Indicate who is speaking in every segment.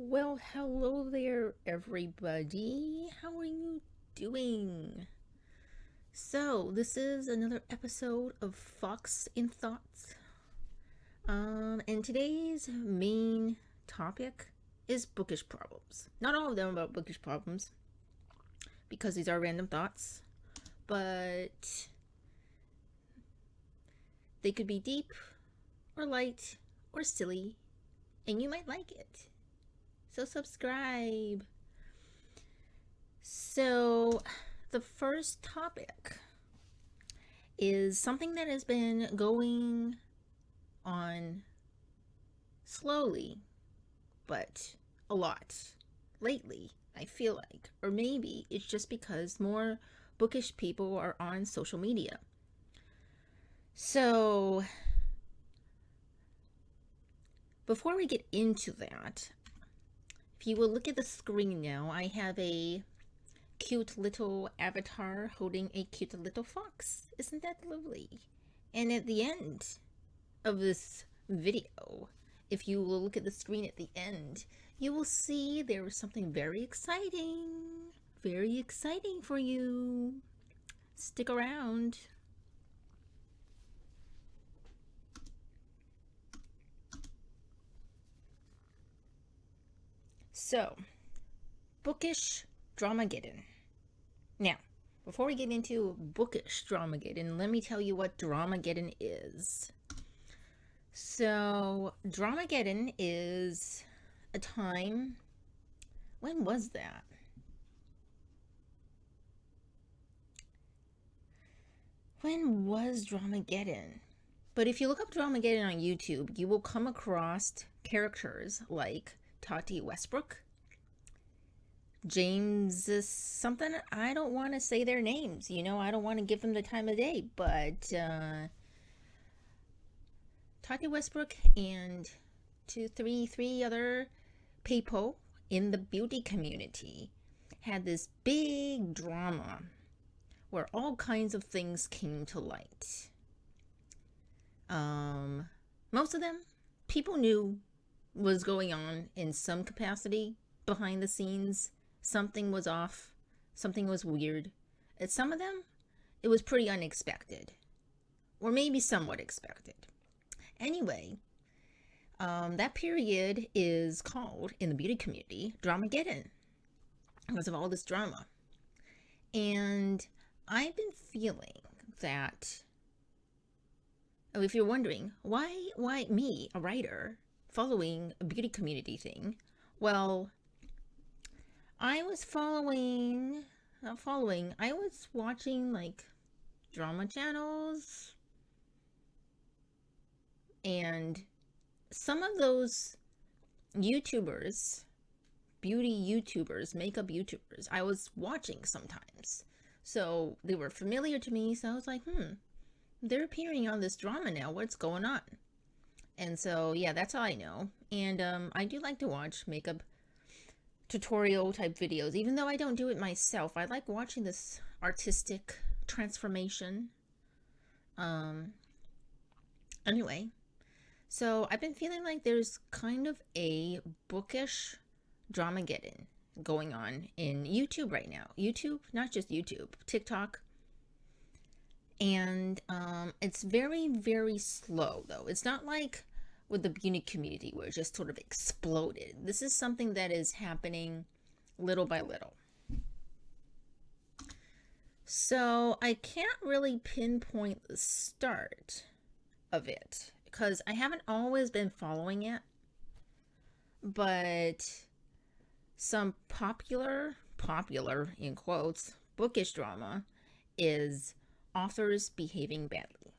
Speaker 1: Well, hello there, everybody. How are you doing? So, this is another episode of Fox in Thoughts. And today's main topic is bookish problems. Not all of them about bookish problems, because these are random thoughts, but they could be deep, or light, or silly, and you might like it. So, subscribe. So, the first topic is something that has been going on slowly, but a lot lately, I feel like. Or maybe it's just because more bookish people are on social media. So, before we get into that, if you will look at the screen now, I have a cute little avatar holding a cute little fox. Isn't that lovely? And at the end of this video, if you will look at the screen at the end, you will see there is something very exciting for you. Stick around. So, Bookish Dramageddon. Now, before we get into Bookish Dramageddon, let me tell you what Dramageddon is. So, Dramageddon is a time. When was that? When was Dramageddon? But if you look up Dramageddon on YouTube, you will come across characters like Tati Westbrook, James something. I don't want to say their names, I don't want to give them the time of day, but Tati Westbrook and three other people in the beauty community had this big drama where all kinds of things came to light. Most of them people knew was going on in some capacity behind the scenes. Something was off, something was weird. At some of them, it was pretty unexpected, or maybe somewhat expected. Anyway, that period is called, in the beauty community, Dramageddon, because of all this drama. And I've been feeling that, if you're wondering, why me, a writer, following a beauty community thing? Well, I was I was watching like drama channels, and some of those YouTubers, beauty YouTubers, makeup YouTubers, I was watching sometimes. So they were familiar to me, so I was like, they're appearing on this drama now. What's going on? And so, yeah, that's how I know. And I do like to watch makeup tutorial type videos, even though I don't do it myself. I like watching this artistic transformation. Anyway, so I've been feeling like there's kind of a bookish Dramageddon going on in YouTube right now. YouTube, not just YouTube, TikTok. And it's very slow, though. It's not like with the beauty community where it just sort of exploded. This is something that is happening little by little. So I can't really pinpoint the start of it because I haven't always been following it. But some popular in quotes, bookish drama is authors behaving badly,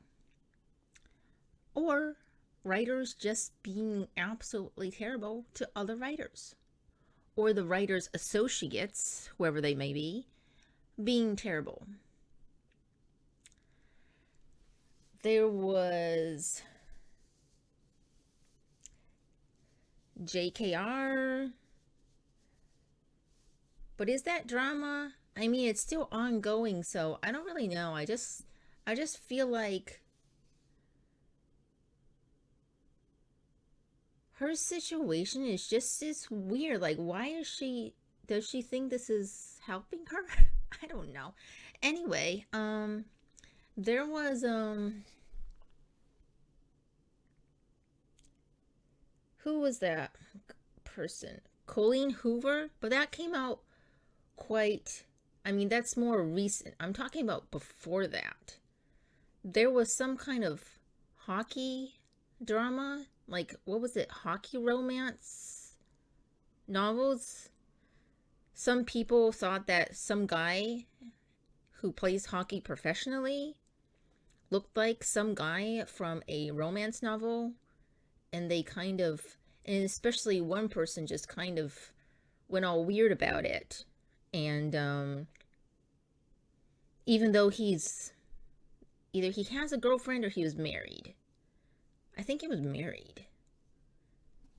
Speaker 1: or writers just being absolutely terrible to other writers, or the writer's associates, whoever they may be, being terrible. There was JKR, but is that drama? I mean, it's still ongoing, so I don't really know. I just feel like her situation is just this weird. Like, why is she, does she think this is helping her? I don't know. Anyway, there was, who was that person? Colleen Hoover? But that came out quite, I mean, that's more recent. I'm talking about before that. There was some kind of hockey drama, like, what was it, hockey romance novels. Some people thought that some guy who plays hockey professionally looked like some guy from a romance novel, and they kind of, and especially one person just kind of went all weird about it. And even though he's, either he has a girlfriend or he was married. I think he was married.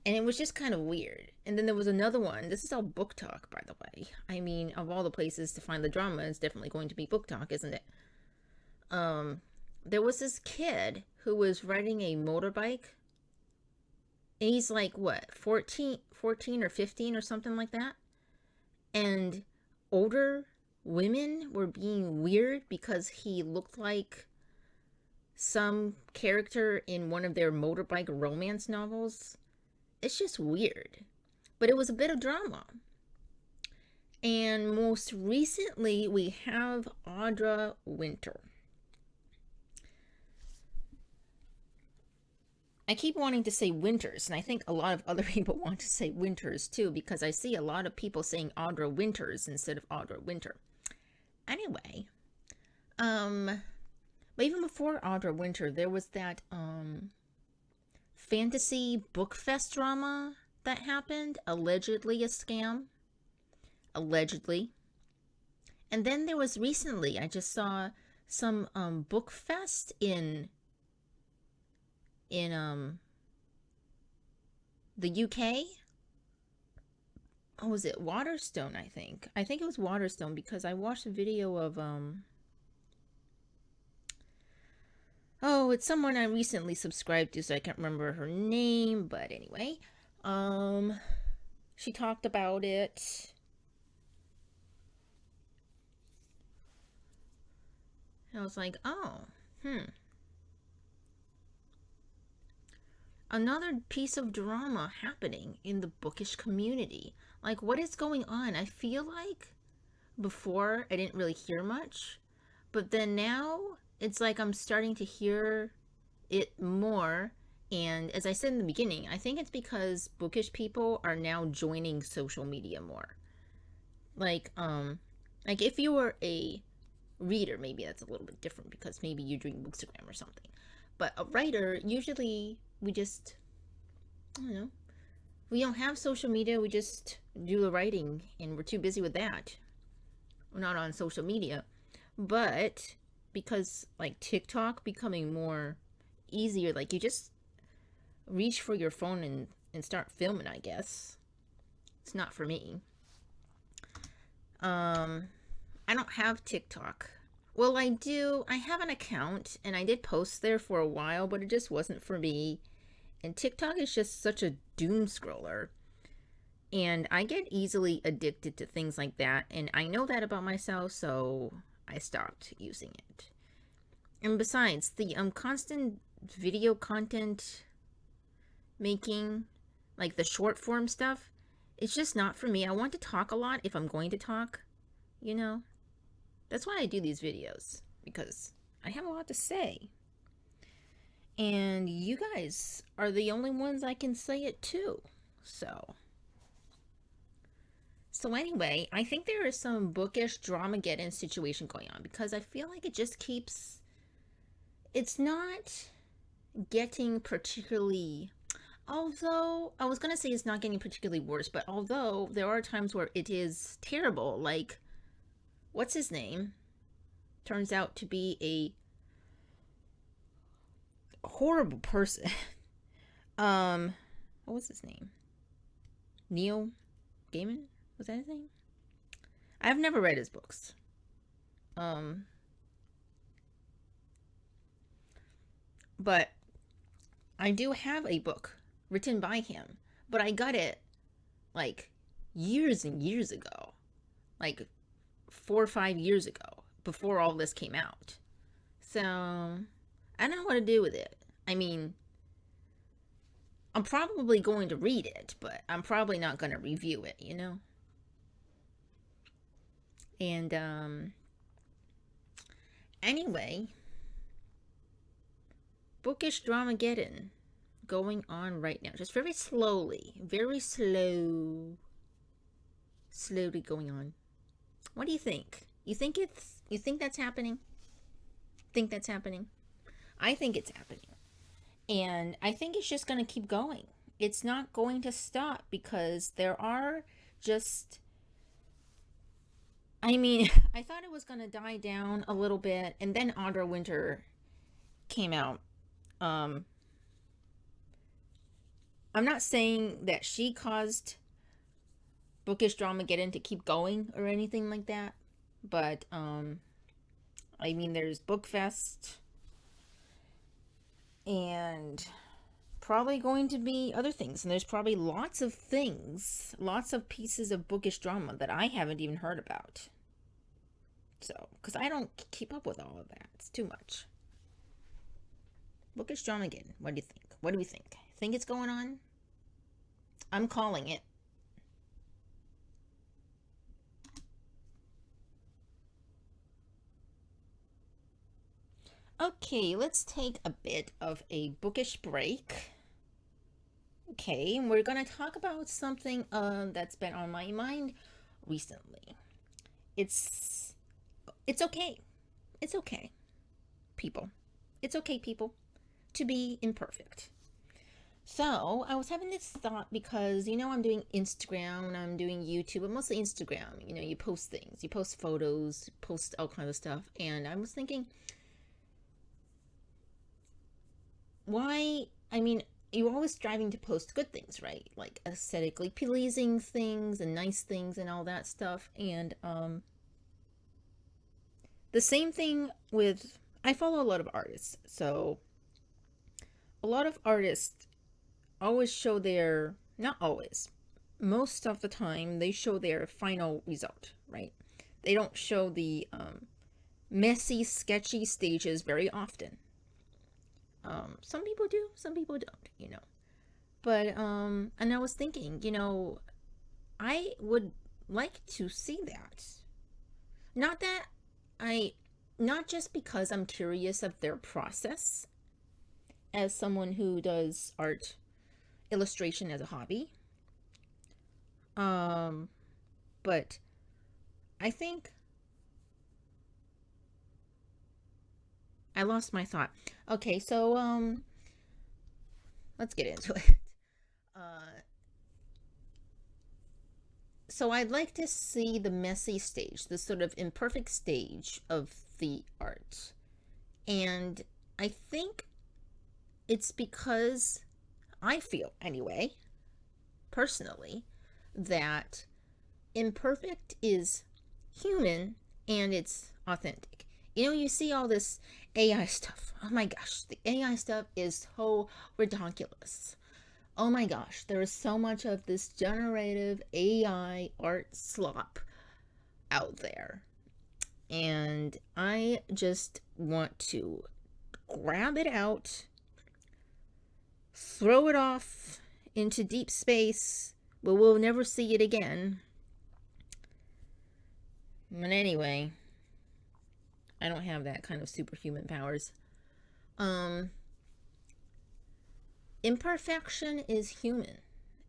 Speaker 1: And it was just kind of weird. And then there was another one. This is all BookTok, by the way. I mean, of all the places to find the drama, it's definitely going to be BookTok, isn't it? There was this kid who was riding a motorbike. And he's like, what, 14 or 15 or something like that? And older women were being weird because he looked like some character in one of their motorbike romance novels. It's just weird. But it was a bit of drama. And most recently, we have Audra Winter. I keep wanting to say Winters, and I think a lot of other people want to say Winters too, because I see a lot of people saying Audra Winters instead of Audra Winter. Anyway, but even before Audra Winter, there was that fantasy book fest drama that happened, allegedly a scam. Allegedly. And then there was recently, I just saw some book fest in the UK. Oh, was it Waterstone, I think? I think it was Waterstone because I watched a video of oh, it's someone I recently subscribed to, so I can't remember her name, but anyway. She talked about it. And I was like, oh, another piece of drama happening in the bookish community. Like, what is going on? I feel like before I didn't really hear much, but then now it's like I'm starting to hear it more. And as I said in the beginning, I think it's because bookish people are now joining social media more. Like if you were a reader, maybe that's a little bit different because maybe you're doing Bookstagram or something. But a writer, usually we just, I don't know, we don't have social media, we just do the writing and we're too busy with that. We're not on social media. But because like TikTok becoming more easier, like you just reach for your phone and start filming, I guess. It's not for me. I don't have TikTok. Well, I do. I have an account and I did post there for a while, but it just wasn't for me. And TikTok is just such a doom scroller. And I get easily addicted to things like that. And I know that about myself, so I stopped using it. And besides, the constant video content making, like the short form stuff, it's just not for me. I want to talk a lot if I'm going to talk, you know? That's why I do these videos, because I have a lot to say. And you guys are the only ones I can say it to. So anyway, I think there is some bookish Dramageddon situation going on, because I feel like it just keeps, it's not getting particularly, although I was going to say it's not getting particularly worse, but although there are times where it is terrible, like, what's his name? Turns out to be a horrible person. What was his name? Neil Gaiman? Was that his name? I've never read his books. But I do have a book written by him, but I got it like years and years ago, like 4 or 5 years ago, before all this came out. So I don't know what to do with it. I mean, I'm probably going to read it, but I'm probably not going to review it, you know? And anyway, Bookish Dramageddon going on right now. Just very slowly. Very slowly going on. What do you think? You think that's happening? Think that's happening? I think it's happening. And I think it's just going to keep going. It's not going to stop because there are just, I mean, I thought it was going to die down a little bit, and then Audra Winter came out. I'm not saying that she caused Bookish Dramageddon to keep going or anything like that, but I mean, there's Bookfest, and probably going to be other things, and there's probably lots of things, lots of pieces of bookish drama that I haven't even heard about. So, because I don't keep up with all of that, it's too much. Bookish drama again. What do you think? What do we think? Think it's going on? I'm calling it. Okay, let's take a bit of a bookish break. Okay, and we're gonna talk about something that's been on my mind recently. It's okay. It's okay, people. It's okay, people, to be imperfect. So I was having this thought because, you know, I'm doing Instagram and I'm doing YouTube, but mostly Instagram. You know, you post things, you post photos, post all kinds of stuff. And I was thinking, why, I mean, you're always striving to post good things, right? Like aesthetically pleasing things and nice things and all that stuff. And the same thing with, I follow a lot of artists. So a lot of artists always show their, not always, most of the time they show their final result, right? They don't show the messy, sketchy stages very often. Some people do, some people don't, you know. But and I was thinking, you know, I would like to see that. Not that not just because I'm curious of their process as someone who does art illustration as a hobby. But I think I lost my thought. Okay, so let's get into it. So I'd like to see the messy stage, the sort of imperfect stage of the art. And I think it's because I feel, anyway, personally, that imperfect is human and it's authentic. You know, you see all this AI stuff. Oh my gosh, the AI stuff is so ridiculous. Oh my gosh, there is so much of this generative AI art slop out there. And I just want to grab it out, throw it off into deep space, but we'll never see it again. But anyway, I don't have that kind of superhuman powers. Imperfection is human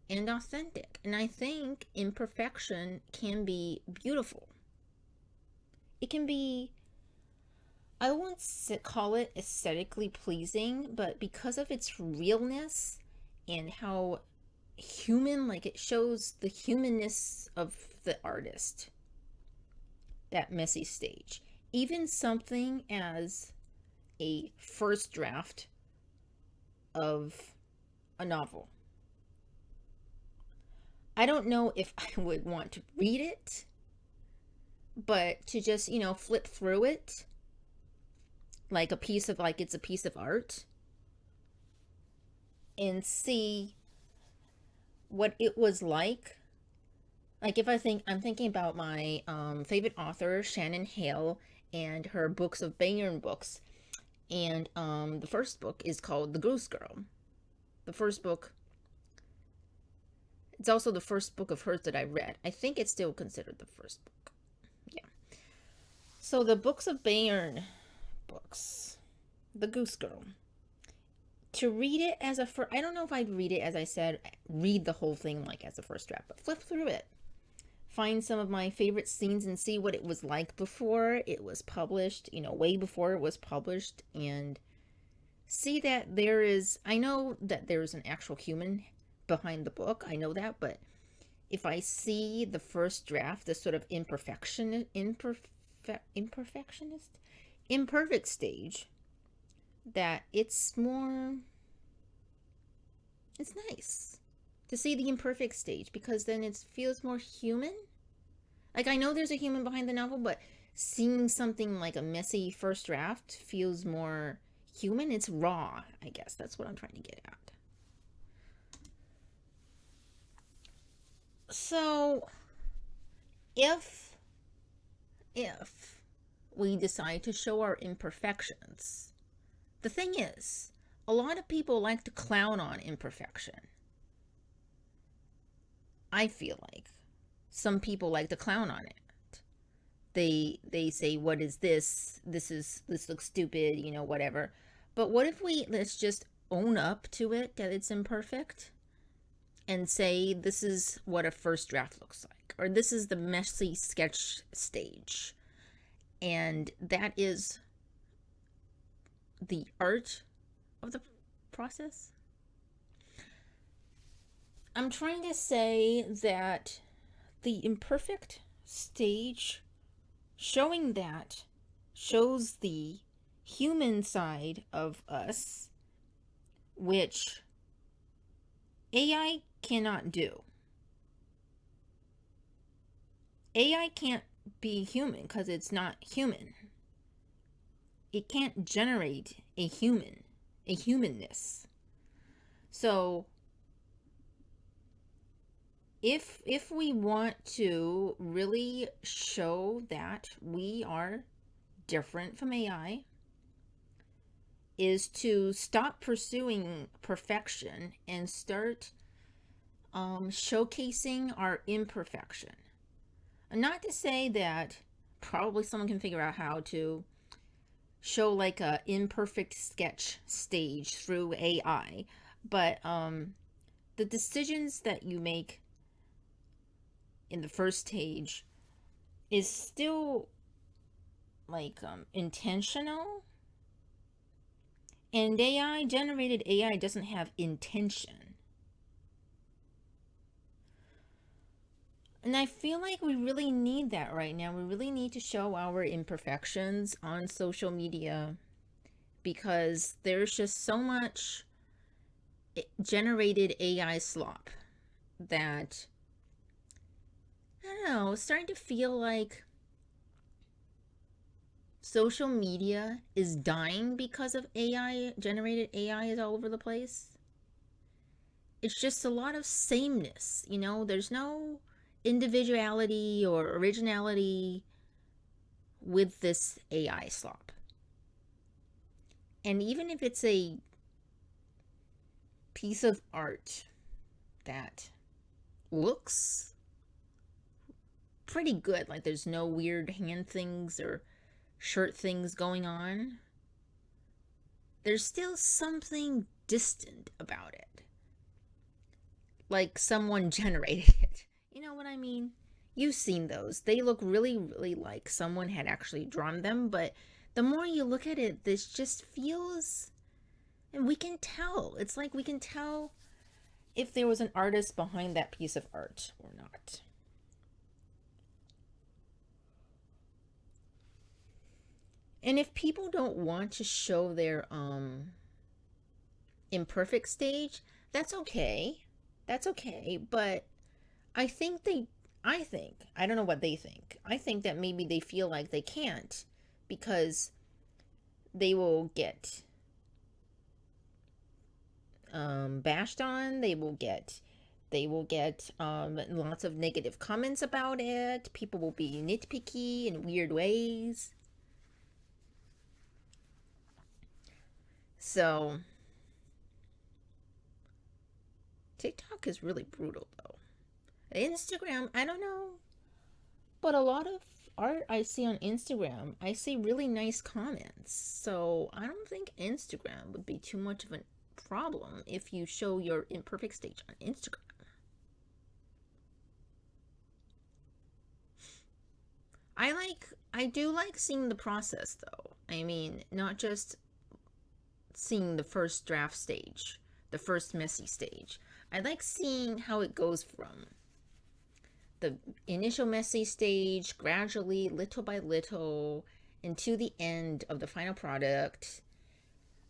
Speaker 1: and authentic, and I think imperfection can be beautiful. It can be, I won't call it aesthetically pleasing, but because of its realness and how human, like it shows the humanness of the artist, that messy stage. Even something as a first draft of a novel. I don't know if I would want to read it, but to just, you know, flip through it like it's a piece of art and see what it was like. Like if I'm thinking about my favorite author, Shannon Hale, and her books of Bayern books. And the first book is called The Goose Girl. The first book, it's also the first book of hers that I read. I think it's still considered the first book. Yeah. So the books of Bayern books, The Goose Girl. To read it as a first, I don't know if I'd read it, as I said, read the whole thing like as a first draft, but flip through it. Find some of my favorite scenes and see what it was like before it was published, way before it was published, and see that I know that there's an actual human behind the book, I know that, but if I see the first draft, the sort of imperfect stage, that it's nice to see the imperfect stage, because then it feels more human. Like, I know there's a human behind the novel, but seeing something like a messy first draft feels more human. It's raw, I guess. That's what I'm trying to get at. So, if we decide to show our imperfections, the thing is, a lot of people like to clown on imperfection. I feel like some people like to clown on it. They say, what is this? This looks stupid, whatever. But what if let's just own up to it, that it's imperfect, and say this is what a first draft looks like, or this is the messy sketch stage, and that is the art of the process. I'm trying to say that the imperfect stage, showing that, shows the human side of us, which AI cannot do. AI can't be human because it's not human. It can't generate a humanness. So if we want to really show that we are different from AI, is to stop pursuing perfection and start showcasing our imperfection. And not to say that probably someone can figure out how to show like a imperfect sketch stage through AI, but the decisions that you make in the first stage is still like intentional, and generated AI doesn't have intention. And I feel like we really need that right now. We really need to show our imperfections on social media, because there's just so much generated AI slop that, I don't know, it's starting to feel like social media is dying because of generated AI is all over the place. It's just a lot of sameness, there's no individuality or originality with this AI slop. And even if it's a piece of art that looks pretty good, like there's no weird hand things or shirt things going on, there's still something distant about it. Like someone generated it. You know what I mean? You've seen those. They look really, really like someone had actually drawn them, but the more you look at it, this just feels, and we can tell. It's like we can tell if there was an artist behind that piece of art or not. And if people don't want to show their imperfect stage, that's okay. That's okay, but I think I don't know what they think. I think that maybe they feel like they can't because they will get bashed on, they will get They will get lots of negative comments about it. People will be nitpicky in weird ways. So, TikTok is really brutal though. Instagram, I don't know. But a lot of art I see on Instagram, I see really nice comments. So I don't think Instagram would be too much of a problem if you show your imperfect stage on Instagram. I do like seeing the process though. I mean, not just seeing the first draft stage, the first messy stage. I like seeing how it goes from the initial messy stage, gradually, little by little, into the end of the final product.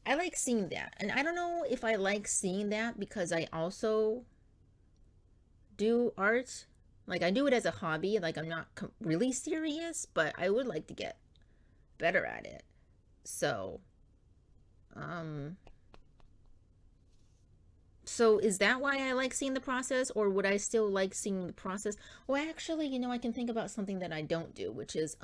Speaker 1: I like seeing that. And I don't know if I like seeing that because I also do art. Like, I do it as a hobby. Like, I'm not really serious, but I would like to get better at it. So, um, so is that why I like seeing the process, or would I still like seeing the process? Well, actually, I can think about something that I don't do, which is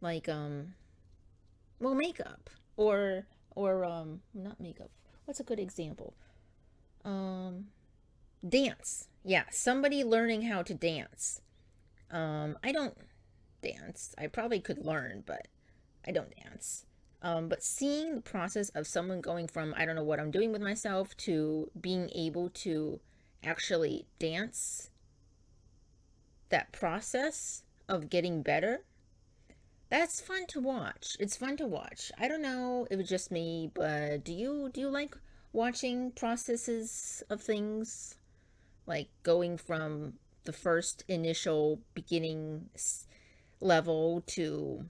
Speaker 1: like well, makeup or not makeup. What's a good example? Um Dance. Yeah, somebody learning how to dance. I don't dance. I probably could learn, but I don't dance. But seeing the process of someone going from I don't know what I'm doing with myself to being able to actually dance, that process of getting better, that's fun to watch. It's fun to watch. I don't know if it's just me, but do you like watching processes of things? Like going from the first initial beginning level to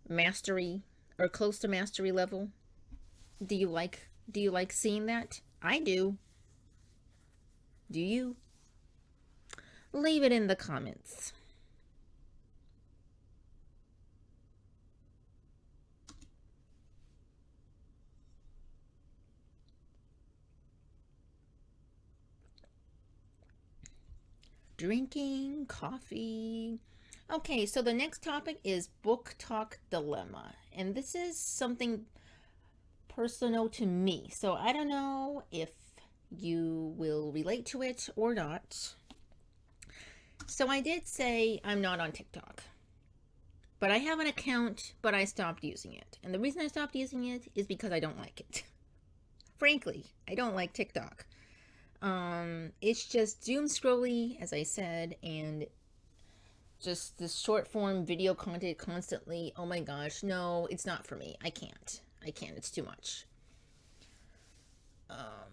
Speaker 1: mastery or close to mastery level? Do you like seeing that? I do. Do you? Leave it in the comments. Drinking coffee. Okay, so the next topic is BookTok dilemma. And this is something personal to me. So I don't know if you will relate to it or not. So I did say I'm not on TikTok. But I have an account, but I stopped using it. And the reason I stopped using it is because I don't like it. Frankly, I don't like TikTok. It's just doom scrolly, as I said, and just this short form video content constantly. Oh my gosh, no, it's not for me. I can't. It's too much. Um,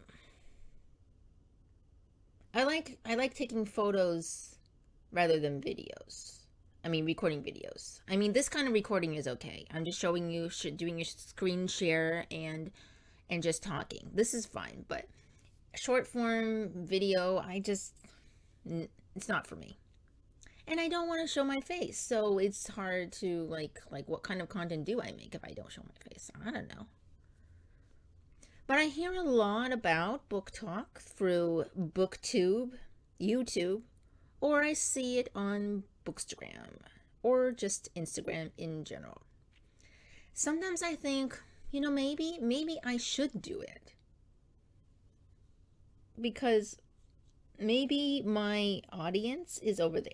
Speaker 1: I like taking photos rather than videos. I mean, recording videos. I mean, this kind of recording is okay. I'm just showing you, doing a screen share and just talking. This is fine, but short form video, it's not for me. And I don't want to show my face, so it's hard to like what kind of content do I make if I don't show my face? I don't know. But I hear a lot about BookTok through BookTube, YouTube, or I see it on Bookstagram, or just Instagram in general. Sometimes I think, maybe I should do it. Because maybe my audience is over there.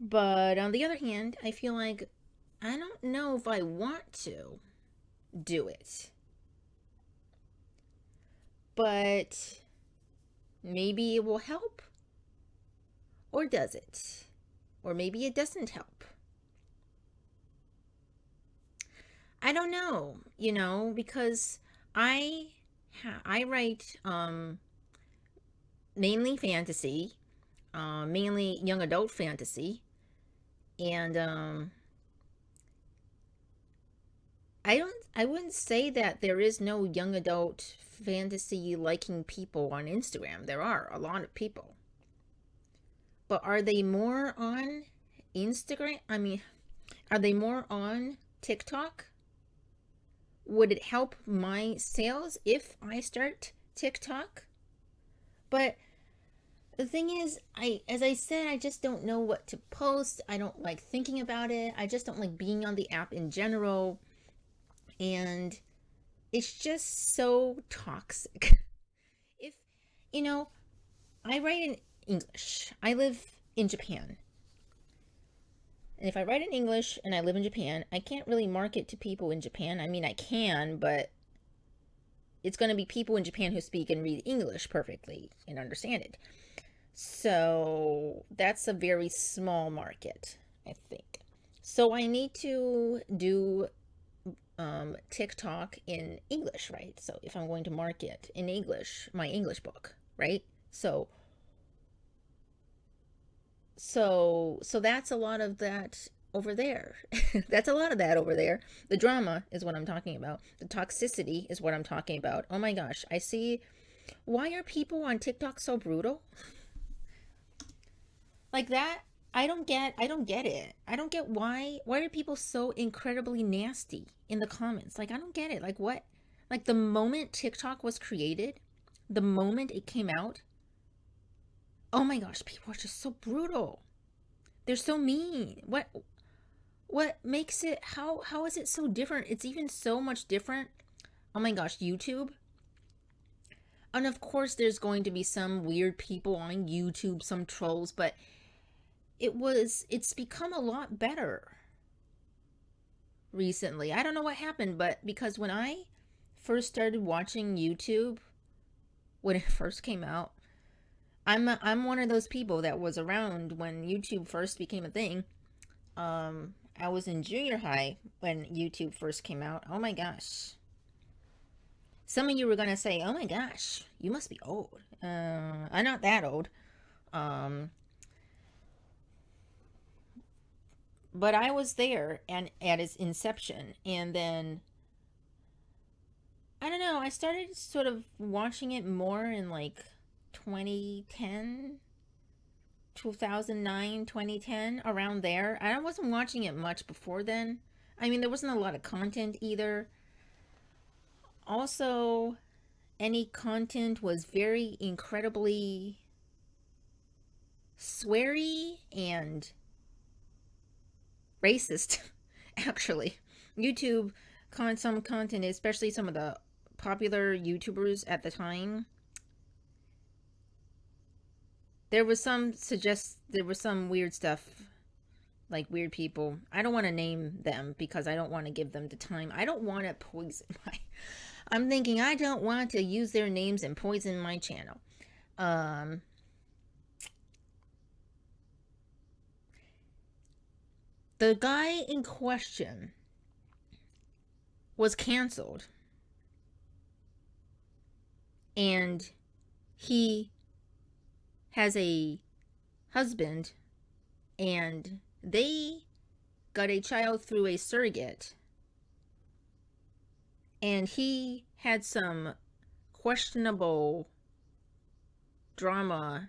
Speaker 1: But on the other hand, I feel like I don't know if I want to do it. But maybe it will help. Or does it? Or maybe it doesn't help. I don't know, because I write mainly fantasy, mainly young adult fantasy, and I wouldn't say that there is no young adult fantasy liking people on Instagram. There are a lot of people. But are they more on Instagram? I mean, are they more on TikTok? Would it help my sales if I start TikTok? But the thing is, as I said, I just don't know what to post. I don't like thinking about it. I just don't like being on the app in general. And it's just so toxic. If, you know, I write in English. I live in Japan. And if I write in English and I live in Japan, I can't really market to people in Japan. I mean, I can, but it's going to be people in Japan who speak and read English perfectly and understand it. So that's a very small market, I think. So I need to do TikTok in English, right? So if I'm going to market in English, my English book, right? So that's a lot of that over there. That's a lot of that over there. The drama is what I'm talking about. The toxicity is what I'm talking about. Oh my gosh, I see. Why are people on TikTok so brutal? Like that, I don't get it. I don't get why are people so incredibly nasty in the comments? Like I don't get it. Like what? Like the moment TikTok was created, the moment it came out, oh my gosh, people are just so brutal. They're so mean. What makes it how is it so different? It's even so much different. Oh my gosh, YouTube. And of course there's going to be some weird people on YouTube, some trolls, but it's become a lot better recently. I don't know what happened, but because when I first started watching YouTube, when it first came out, I'm one of those people that was around when YouTube first became a thing. I was in junior high when YouTube first came out. Oh my gosh. Some of you were gonna say, "Oh my gosh, you must be old." I'm not that old. Um, but I was there and at its inception, and then I don't know. I started sort of watching it more in like 2010, 2009, 2010, around there. I wasn't watching it much before then. I mean, there wasn't a lot of content either. Also, any content was very incredibly sweary and racist, actually. YouTube, some content, especially some of the popular YouTubers at the time, there was some weird stuff, like weird people. I don't want to name them because I don't want to give them the time. I don't want to poison my. I'm thinking I don't want to use their names and poison my channel. The guy in question was canceled, and he has a husband, and they got a child through a surrogate, and he had some questionable drama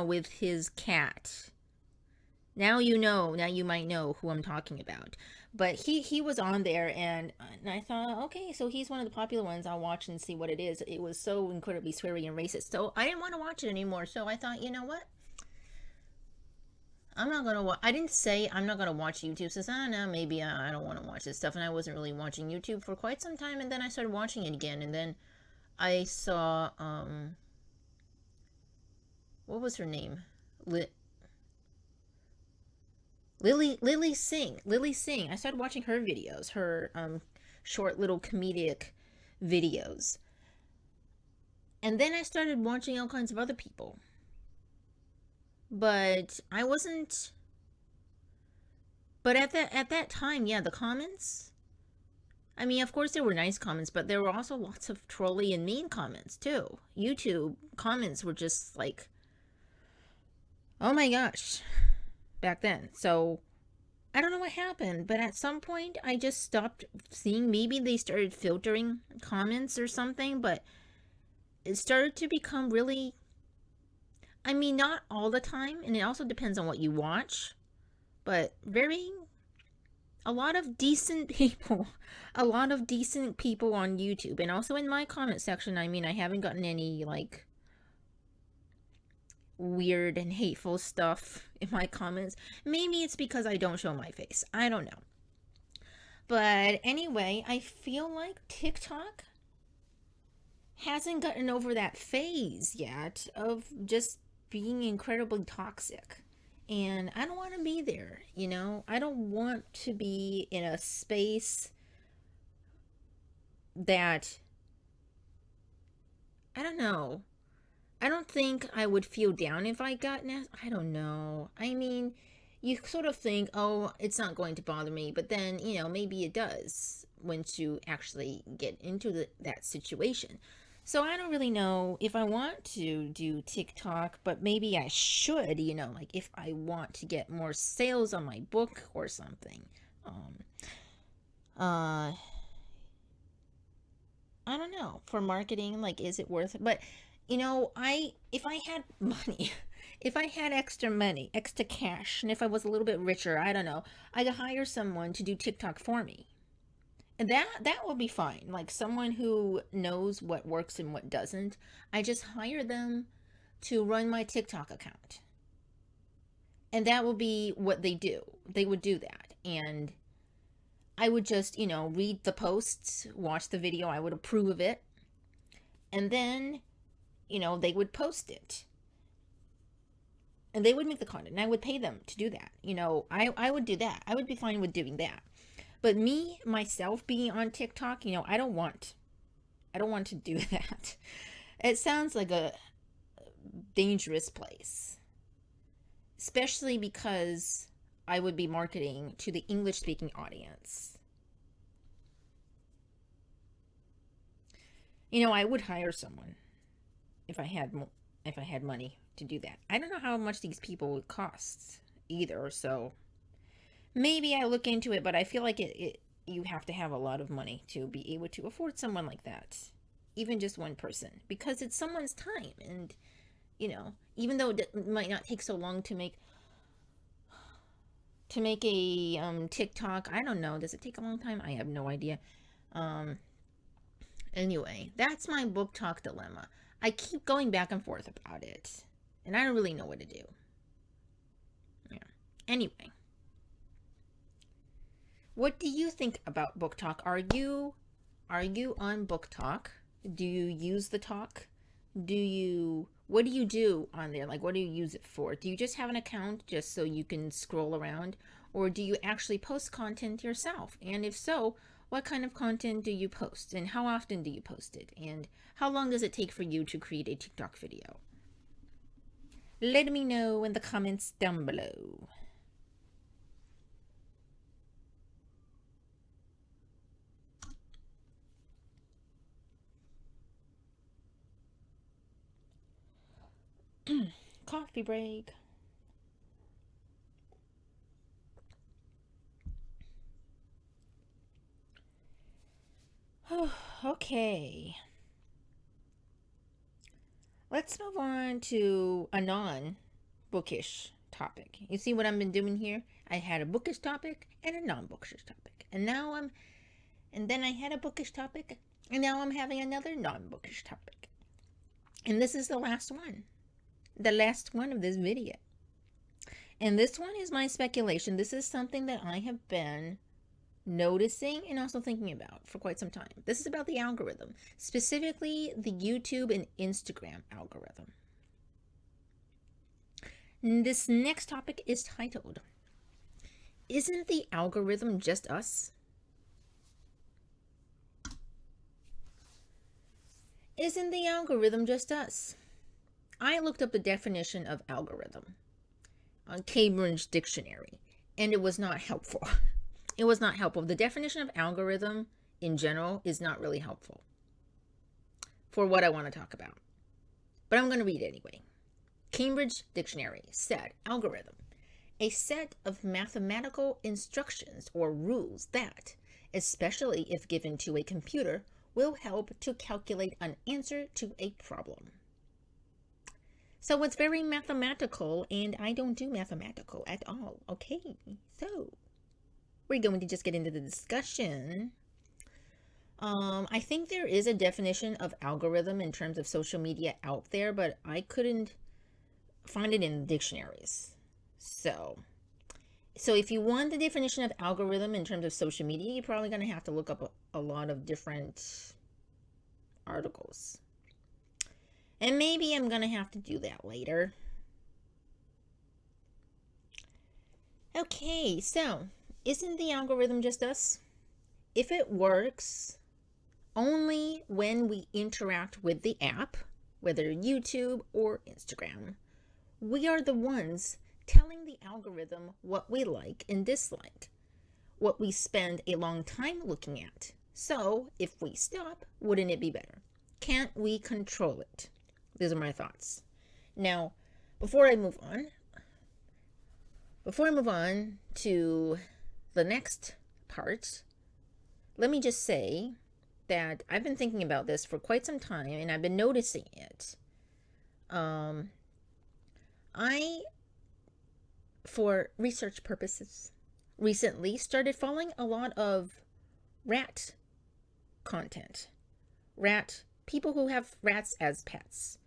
Speaker 1: with his cat. Now you might know who I'm talking about. But he was on there, and I thought, okay, so he's one of the popular ones. I'll watch and see what it is. It was so incredibly sweary and racist, so I didn't want to watch it anymore. So I thought, you know what? I'm not gonna watch. I didn't say I'm not gonna watch YouTube. Says, no, maybe I don't want to watch this stuff. And I wasn't really watching YouTube for quite some time, and then I started watching it again, and then I saw what was her name? Lily Singh. Lily Singh. I started watching her videos, her short little comedic videos. And then I started watching all kinds of other people. But I wasn't but at that time, yeah, the comments, I mean, of course there were nice comments, but there were also lots of trolly and mean comments too. YouTube comments were just like, oh my gosh, back then. So I don't know what happened, but at some point I just stopped seeing. Maybe they started filtering comments or something, but it started to become really, I mean, not all the time, and it also depends on what you watch, but very a lot of decent people, a lot of decent people on YouTube, and also in my comment section. I mean, I haven't gotten any like weird and hateful stuff in my comments. Maybe it's because I don't show my face. I don't know. But anyway, I feel like TikTok hasn't gotten over that phase yet of just being incredibly toxic. And I don't want to be there, you know? I don't want to be in a space that, I don't know. I don't think I would feel down if I got I don't know. I mean, you sort of think, oh, it's not going to bother me, but then, you know, maybe it does once you actually get into that situation. So I don't really know if I want to do TikTok, but maybe I should, you know, like if I want to get more sales on my book or something. Uh, I don't know. For marketing, like, is it worth it? But, you know, if I had money, if I had extra money, extra cash, and if I was a little bit richer, I don't know, I could hire someone to do TikTok for me. And that would be fine. Like someone who knows what works and what doesn't. I just hire them to run my TikTok account. And that would be what they do. They would do that. And I would just, you know, read the posts, watch the video, I would approve of it. And then, you know, they would post it. And they would make the content. And I would pay them to do that. You know, I would do that. I would be fine with doing that. But me, myself, being on TikTok, you know, I don't want to do that. It sounds like a dangerous place. Especially because I would be marketing to the English-speaking audience. You know, I would hire someone if I had money to do that. I don't know how much these people would cost either, so maybe I look into it, but I feel like you have to have a lot of money to be able to afford someone like that. Even just one person. Because it's someone's time. And, you know, even though it might not take so long to make a TikTok. I don't know. Does it take a long time? I have no idea. Anyway, that's my BookTok dilemma. I keep going back and forth about it. And I don't really know what to do. Yeah. Anyway. What do you think about BookTok? Are you on BookTok? Do you use the talk? What do you do on there? Like, what do you use it for? Do you just have an account just so you can scroll around? Or do you actually post content yourself? And if so, what kind of content do you post? And how often do you post it? And how long does it take for you to create a TikTok video? Let me know in the comments down below. Coffee break. Okay. Let's move on to a non-bookish topic. You see what I've been doing here? I had a bookish topic and a non-bookish topic. And then I had a bookish topic, and now I'm having another non-bookish topic. And this is the last one. The last one of this video. And this one is my speculation. This is something that I have been noticing and also thinking about for quite some time. This is about the algorithm, specifically the YouTube and Instagram algorithm. This next topic is titled, "Isn't the algorithm just us?" Isn't the algorithm just us? I looked up the definition of algorithm on Cambridge Dictionary, and it was not helpful. It was not helpful. The definition of algorithm in general is not really helpful for what I want to talk about. But I'm going to read it anyway. Cambridge Dictionary said algorithm, a set of mathematical instructions or rules that, especially if given to a computer, will help to calculate an answer to a problem. So it's very mathematical, and I don't do mathematical at all. Okay, so we're going to just get into the discussion. I think there is a definition of algorithm in terms of social media out there, but I couldn't find it in dictionaries. So if you want the definition of algorithm in terms of social media, you're probably going to have to look up a lot of different articles. And maybe I'm going to have to do that later. Okay, so isn't the algorithm just us? If it works only when we interact with the app, whether YouTube or Instagram, we are the ones telling the algorithm what we like and dislike, what we spend a long time looking at. So if we stop, wouldn't it be better? Can't we control it? These are my thoughts. Now, before I move on to the next part, let me just say that I've been thinking about this for quite some time, and I've been noticing it. I, for research purposes, recently started following a lot of rat content. People who have rats as pets.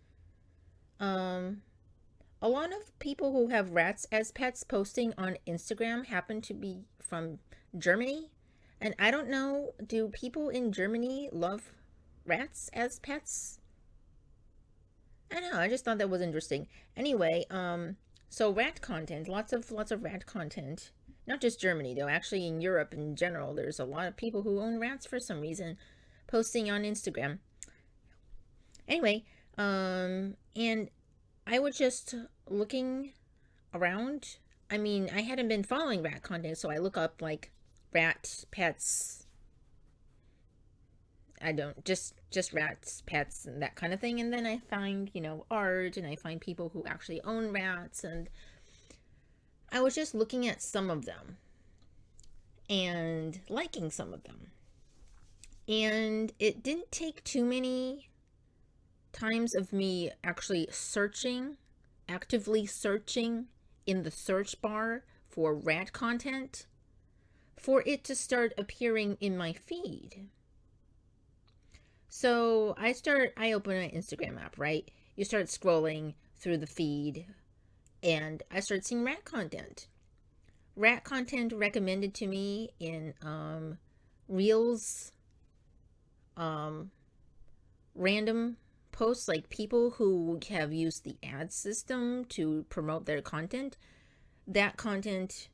Speaker 1: A lot of people who have rats as pets posting on Instagram happen to be from Germany. And I don't know, do people in Germany love rats as pets? I don't know, I just thought that was interesting. Anyway, so rat content, lots of rat content. Not just Germany though, actually in Europe in general, there's a lot of people who own rats for some reason posting on Instagram. Anyway, and I was just looking around. I mean, I hadn't been following rat content, so I look up like rat pets. I don't just rats, pets, and that kind of thing. And then I find, art, and I find people who actually own rats. And I was just looking at some of them and liking some of them. And it didn't take too many times of me actually actively searching in the search bar for rat content for it to start appearing in my feed. So I open an Instagram app, right? You start scrolling through the feed and I start seeing rat content. Rat content recommended to me in Reels, random posts, like people who have used the ad system to promote their content. That content,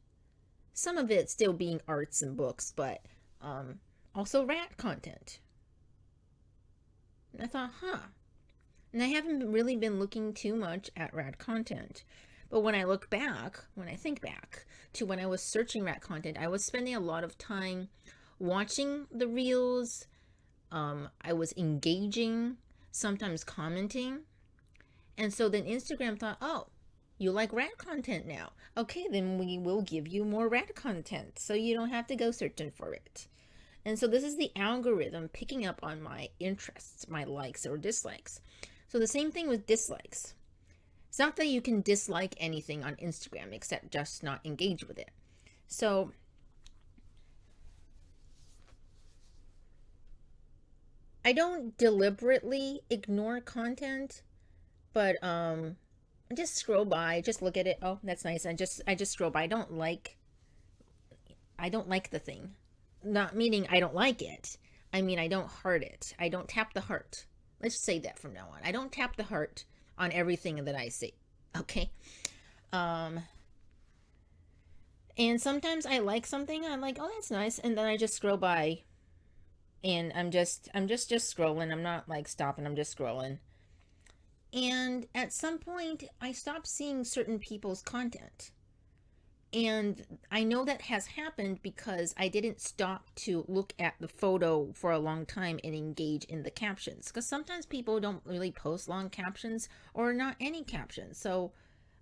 Speaker 1: some of it still being arts and books, but also rat content. And I thought, and I haven't really been looking too much at rat content. But when I think back to when I was searching rat content, I was spending a lot of time watching the reels. I was engaging, sometimes commenting. And so then Instagram thought, oh, you like rat content now. Okay, then we will give you more rat content so you don't have to go searching for it. And so this is the algorithm picking up on my interests, my likes or dislikes. So the same thing with dislikes. It's not that you can dislike anything on Instagram except just not engage with it. So I don't deliberately ignore content, but just scroll by, just look at it. Oh, that's nice. I just scroll by. I don't like the thing. Not meaning I don't like it. I mean, I don't heart it. I don't tap the heart. Let's say that from now on. I don't tap the heart on everything that I see. Okay? And sometimes I like something. I'm like, oh, that's nice. And then I just scroll by. And I'm just scrolling. I'm not like stopping. I'm just scrolling. And at some point, I stopped seeing certain people's content. And I know that has happened because I didn't stop to look at the photo for a long time and engage in the captions. Because sometimes people don't really post long captions or not any captions. So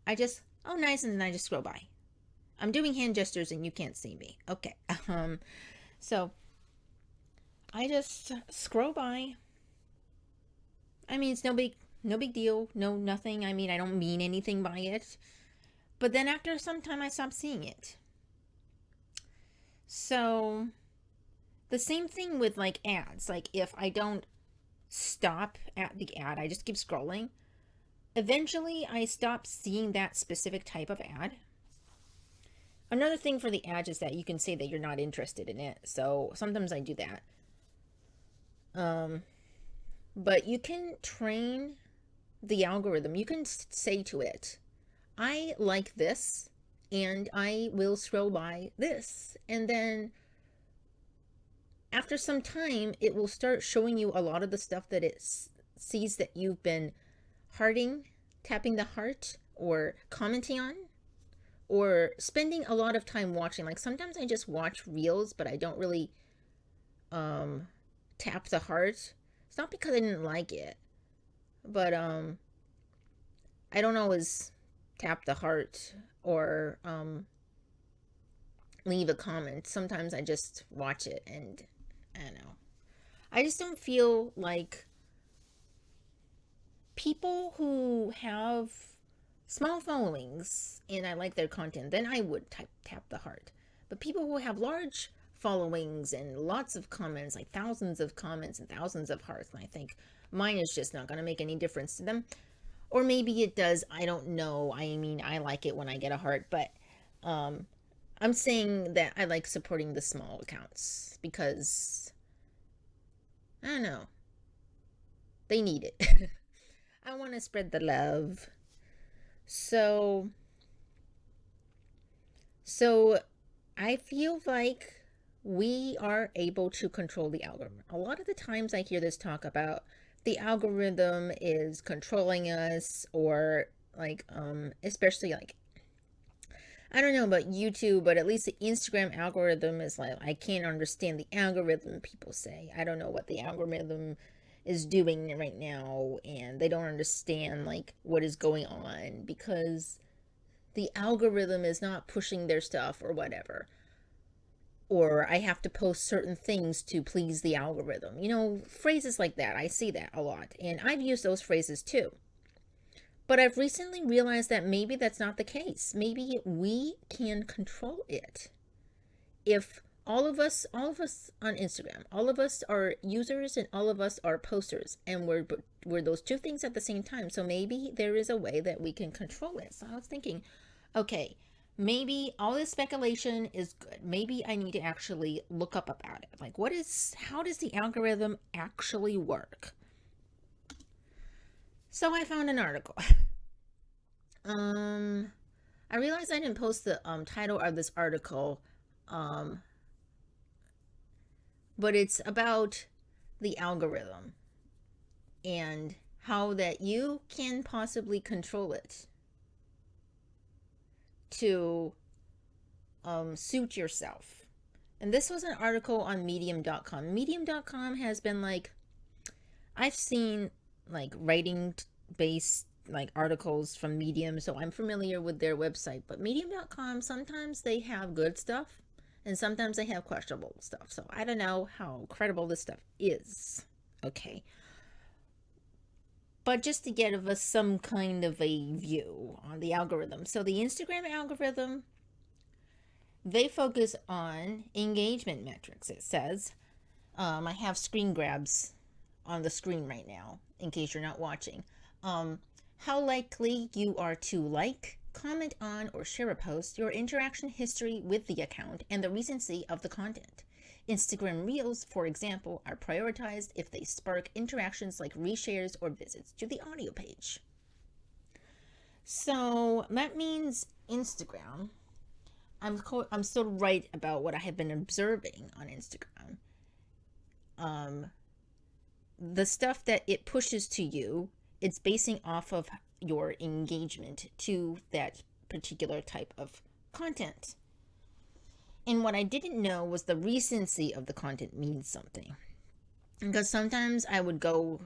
Speaker 1: I just, oh, nice, and then I just scroll by. I'm doing hand gestures and you can't see me. Okay. So I just scroll by. I mean, it's no big deal. No, nothing. I mean, I don't mean anything by it. But then after some time, I stopped seeing it. So the same thing with like ads. Like if I don't stop at the ad, I just keep scrolling. Eventually, I stop seeing that specific type of ad. Another thing for the ads is that you can say that you're not interested in it. So sometimes I do that. But you can train the algorithm. You can say to it, I like this, and I will scroll by this. And then after some time, it will start showing you a lot of the stuff that it sees that you've been hearting, tapping the heart, or commenting on, or spending a lot of time watching. Like sometimes I just watch reels, but I don't really tap the heart. It's not because I didn't like it, but I don't always tap the heart or leave a comment. Sometimes I just watch it and I don't know. I just don't feel like people who have small followings and I like their content, then I would tap the heart. But people who have large followings and lots of comments, like thousands of comments and thousands of hearts, and I think mine is just not going to make any difference to them. Or maybe it does, I don't know. I mean, I like it when I get a heart, but I'm saying that I like supporting the small accounts because, I don't know, they need it. I want to spread the love. So I feel like we are able to control the algorithm. A lot of the times I hear this talk about the algorithm is controlling us, or like especially like, I don't know about YouTube, but at least the Instagram algorithm is like, I can't understand the algorithm, people say. I don't know what the algorithm is doing right now, and they don't understand like what is going on because the algorithm is not pushing their stuff or whatever. Or I have to post certain things to please the algorithm. You know, phrases like that. I see that a lot. And I've used those phrases too. But I've recently realized that maybe that's not the case. Maybe we can control it. If all of us on Instagram, all of us are users and all of us are posters, and we're those two things at the same time. So maybe there is a way that we can control it. So I was thinking, okay, maybe all this speculation is good. Maybe I need to actually look up about it. Like, how does the algorithm actually work? So I found an article. I realized I didn't post the title of this article, but it's about the algorithm and how that you can possibly control it to suit yourself. And this was an article on medium.com. Medium.com has been like, I've seen like writing based like articles from Medium, so I'm familiar with their website. But medium.com, sometimes they have good stuff and sometimes they have questionable stuff. So I don't know how credible this stuff is. Okay. But just to give us some kind of a view on the algorithm. So the Instagram algorithm, they focus on engagement metrics. It says, I have screen grabs on the screen right now in case you're not watching. How likely you are to like, comment on, or share a post, your interaction history with the account, and the recency of the content. Instagram Reels, for example, are prioritized if they spark interactions like reshares or visits to the audio page. So that means Instagram, I'm still right about what I have been observing on Instagram. The stuff that it pushes to you, it's basing off of your engagement to that particular type of content. And what I didn't know was the recency of the content means something. Because sometimes I would go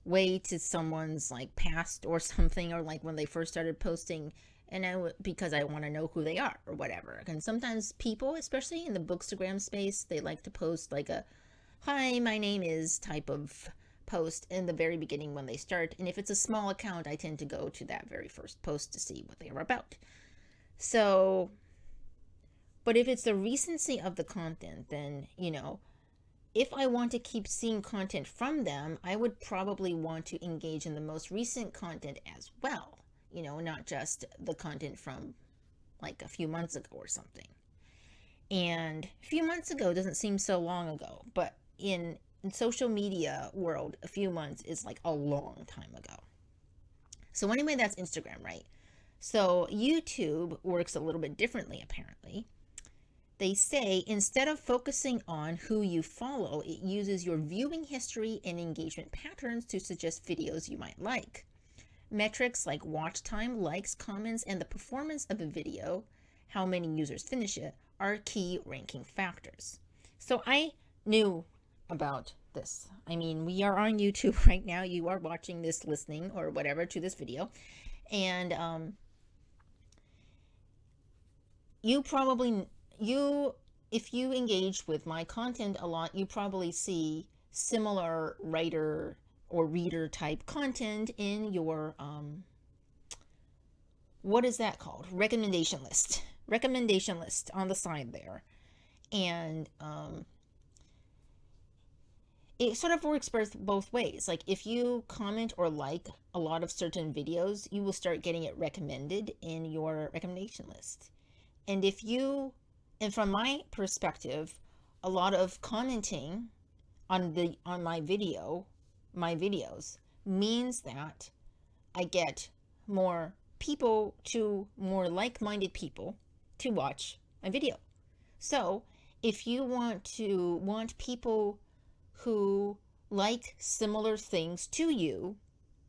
Speaker 1: way to someone's like past or something, or like when they first started posting, and because I want to know who they are or whatever. And sometimes people, especially in the Bookstagram space, they like to post like a "Hi, my name is" type of post in the very beginning when they start. And if it's a small account, I tend to go to that very first post to see what they are about. So But if it's the recency of the content, then, you know, if I want to keep seeing content from them, I would probably want to engage in the most recent content as well. You know, not just the content from like a few months ago or something. And a few months ago doesn't seem so long ago, but in social media world, a few months is like a long time ago. So anyway, that's Instagram, right? So YouTube works a little bit differently, apparently. They say instead of focusing on who you follow, it uses your viewing history and engagement patterns to suggest videos you might like. Metrics like watch time, likes, comments, and the performance of a video, how many users finish it, are key ranking factors. So I knew about this. I mean, we are on YouTube right now. You are watching this, listening, or whatever to this video. And if you engage with my content a lot, you probably see similar writer or reader type content in your what is that called? Recommendation list on the side there. And it sort of works both ways. Like if you comment or like a lot of certain videos, you will start getting it recommended in your recommendation list. And from my perspective, a lot of commenting on my videos means that I get more like-minded people to watch my video. So if you want people who like similar things to you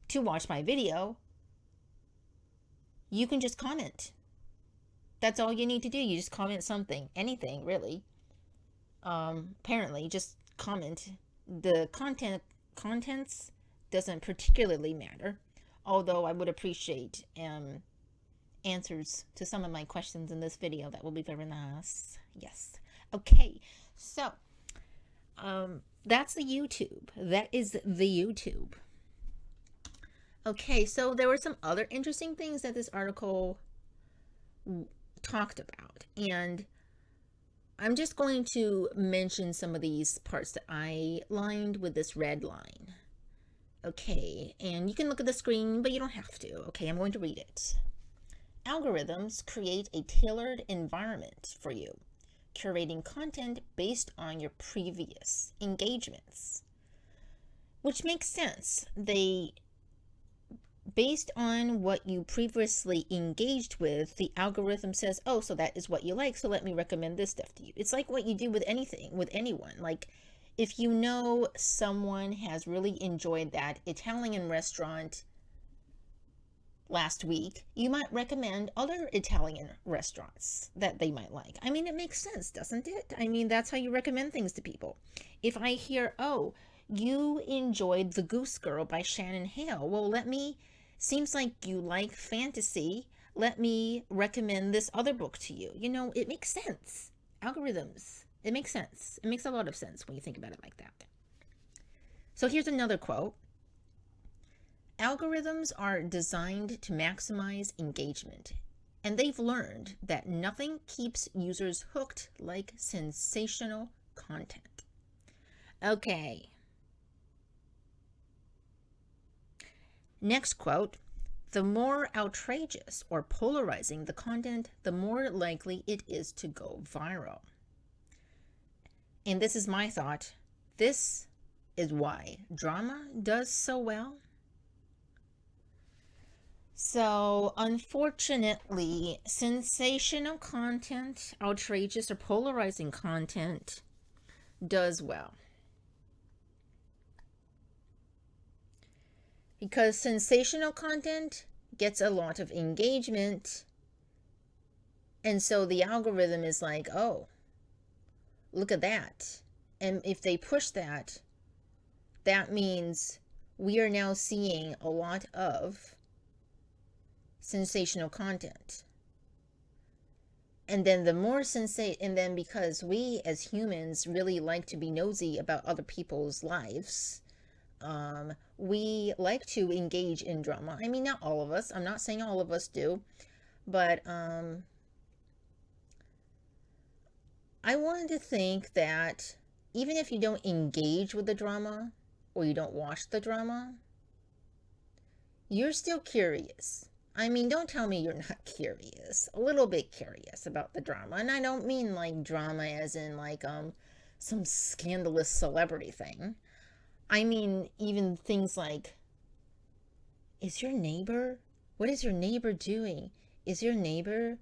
Speaker 1: to watch my video, you can just comment. That's all you need to do. You just comment something, anything really. Apparently, just comment. The contents doesn't particularly matter, although I would appreciate answers to some of my questions in this video. That will be very nice. Yes. Okay. So, that's the YouTube. That is the YouTube. Okay. So there were some other interesting things that this article talked about, and I'm just going to mention some of these parts that I lined with this red line. Okay, and you can look at the screen, but you don't have to. Okay, I'm going to read it. Algorithms create a tailored environment for you, curating content based on your previous engagements, which makes sense. Based on what you previously engaged with, the algorithm says, oh, so that is what you like, so let me recommend this stuff to you. It's like what you do with anything, with anyone. Like, if you know someone has really enjoyed that Italian restaurant last week, you might recommend other Italian restaurants that they might like. I mean, it makes sense, doesn't it? I mean, that's how you recommend things to people. If I hear, oh, you enjoyed The Goose Girl by Shannon Hale, well, seems like you like fantasy. Let me recommend this other book to you. You know, it makes sense. Algorithms. It makes sense. It makes a lot of sense when you think about it like that. So here's another quote. Algorithms are designed to maximize engagement, and they've learned that nothing keeps users hooked like sensational content. Okay. Next quote, the more outrageous or polarizing the content, the more likely it is to go viral. And this is my thought. This is why drama does so well. So, unfortunately, sensational content, outrageous or polarizing content does well. Because sensational content gets a lot of engagement, and so the algorithm is like, oh, look at that. And if they push that, that means we are now seeing a lot of sensational content. And then because we as humans really like to be nosy about other people's lives, we like to engage in drama. I mean, not all of us. I'm not saying all of us do, but I wanted to think that even if you don't engage with the drama or you don't watch the drama, you're still curious. I mean, don't tell me you're not curious. A little bit curious about the drama. And I don't mean like drama as in like some scandalous celebrity thing. I mean even things like, is your neighbor? What is your neighbor doing? Is your neighbor,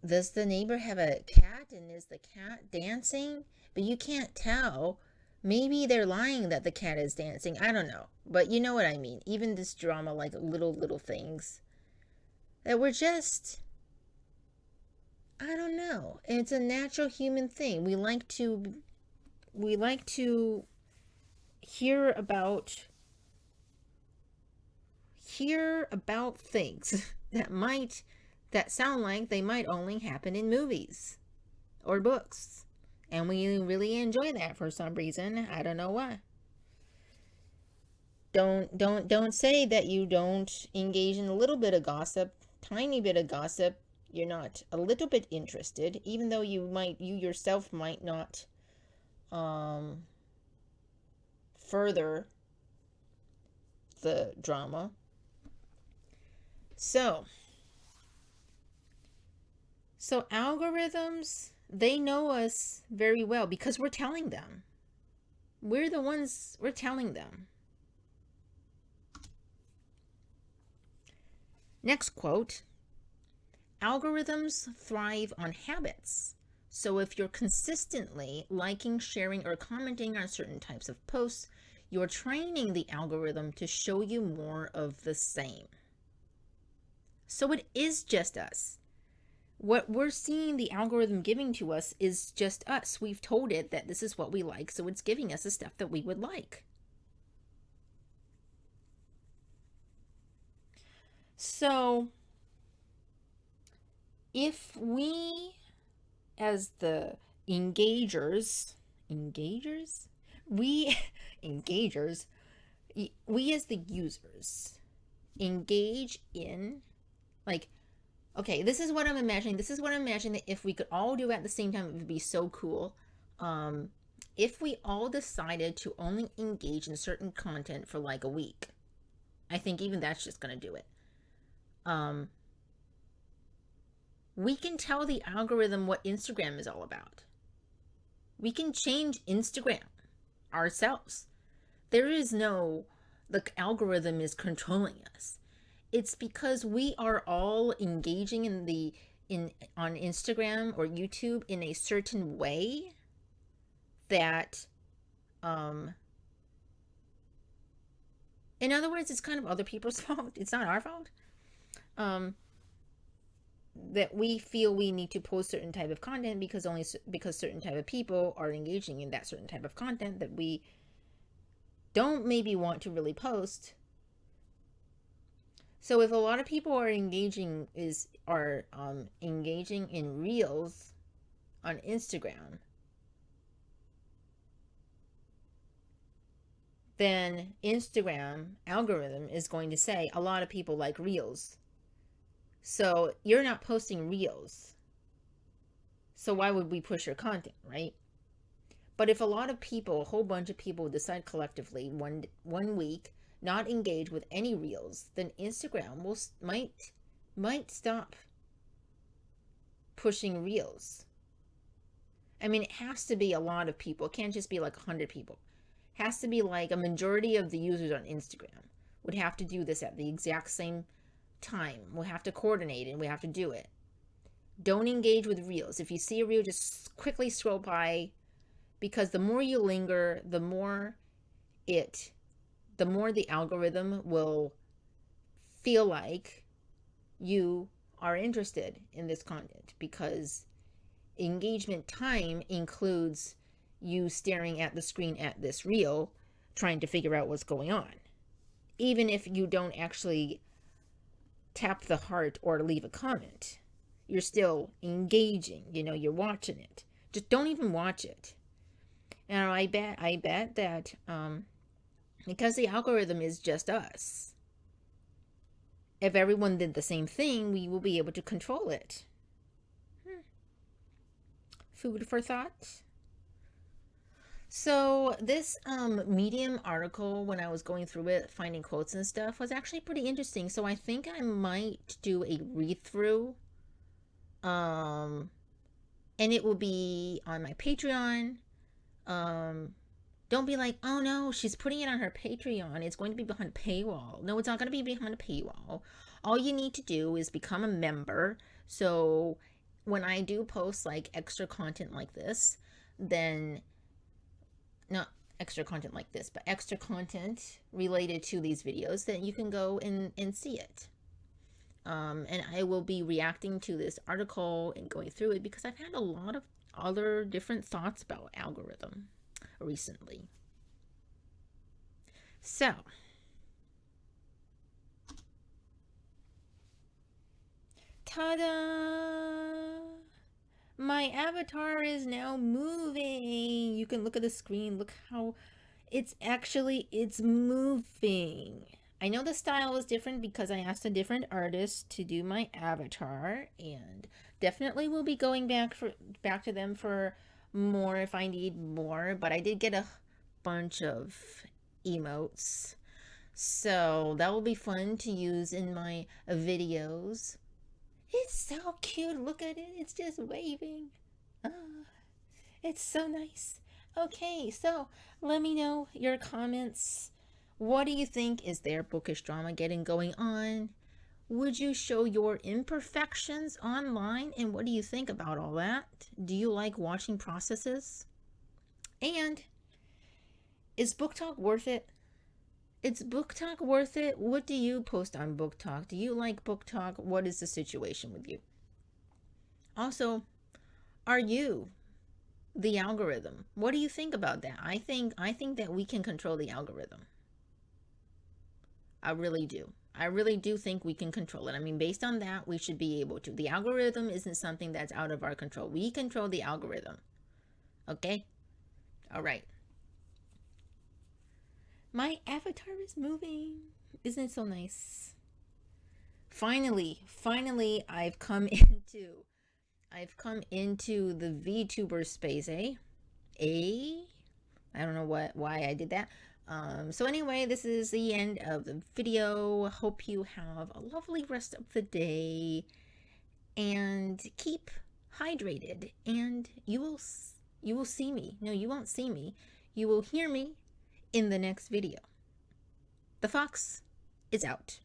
Speaker 1: does the neighbor have a cat and is the cat dancing? But you can't tell. Maybe they're lying that the cat is dancing. I don't know. But you know what I mean. Even this drama, like little things that were just, I don't know. It's a natural human thing. We like to hear about things that sound like they might only happen in movies or books. And we really enjoy that for some reason. I don't know why. Don't say that you don't engage in a little bit of gossip, tiny bit of gossip. You're not a little bit interested, even though you yourself might not further the drama. So algorithms, they know us very well because we're telling them. We're the ones, we're telling them. Next quote. Algorithms thrive on habits. So if you're consistently liking, sharing, or commenting on certain types of posts, you're training the algorithm to show you more of the same. So it is just us. What we're seeing the algorithm giving to us is just us. We've told it that this is what we like, so it's giving us the stuff that we would like. So if we, as the engagers, we as the users engage in, like, okay, this is what I'm imagining. This is what I'm imagining that if we could all do it at the same time, it would be so cool. If we all decided to only engage in certain content for like a week, I think even that's just going to do it. We can tell the algorithm what Instagram is all about. We can change Instagram ourselves. There is no, the algorithm is controlling us. It's because we are all engaging on Instagram or YouTube in a certain way that, in other words, it's kind of other people's fault. It's not our fault. That we feel we need to post certain type of content because certain type of people are engaging in that certain type of content that we don't maybe want to really post. So if a lot of people are engaging in reels on Instagram, then Instagram algorithm is going to say a lot of people like reels. So you're not posting reels. So why would we push your content, right? But if a lot of people, a whole bunch of people decide collectively one week not engage with any reels, then Instagram might stop pushing reels. I mean, it has to be a lot of people. It can't just be like 100 people. It has to be like a majority of the users on Instagram would have to do this at the exact same time. We'll have to coordinate and we have to do it. Don't engage with reels. If you see a reel, just quickly scroll by, because the more you linger, the more the algorithm will feel like you are interested in this content, because engagement time includes you staring at the screen at this reel, trying to figure out what's going on. Even if you don't actually tap the heart or leave a comment, you're still engaging. You're watching it. Just don't even watch it. And I bet that because the algorithm is just us, if everyone did the same thing, we will be able to control it. Food for thought. So this Medium article, when I was going through it, finding quotes and stuff, was actually pretty interesting. So I think I might do a read through, um, and it will be on my Patreon. Um, don't be like, oh no, she's putting it on her Patreon. It's going to be behind a paywall. No, it's not going to be behind a paywall. All you need to do is become a member. So when I do post like extra content like this, then not extra content like this, but extra content related to these videos, then you can go and see it. And I will be reacting to this article and going through it because I've had a lot of other different thoughts about algorithm recently. So, ta-da! My avatar is now moving. You can look at the screen. Look how it's moving. I know the style is different because I asked a different artist to do my avatar, and definitely will be going back to them for more if I need more, but I did get a bunch of emotes. So that will be fun to use in my videos. It's so cute. Look at it. It's just waving. Ah, it's so nice. Okay, so let me know your comments. What do you think? Is there bookish dramageddon going on? Would you show your imperfections online? And what do you think about all that? Do you like watching processes? And is BookTok worth it? Is BookTok worth it? What do you post on BookTok? Do you like BookTok? What is the situation with you? Also, are you the algorithm? What do you think about that? I think that we can control the algorithm. I really do. I really do think we can control it. I mean, based on that, we should be able to. The algorithm isn't something that's out of our control. We control the algorithm. Okay? All right. My avatar is moving. Isn't it so nice? Finally, I've come into the VTuber space, eh? I don't know why I did that. So anyway, this is the end of the video. Hope you have a lovely rest of the day and keep hydrated, and you will see me. No, you won't see me. You will hear me in the next video. The fox is out.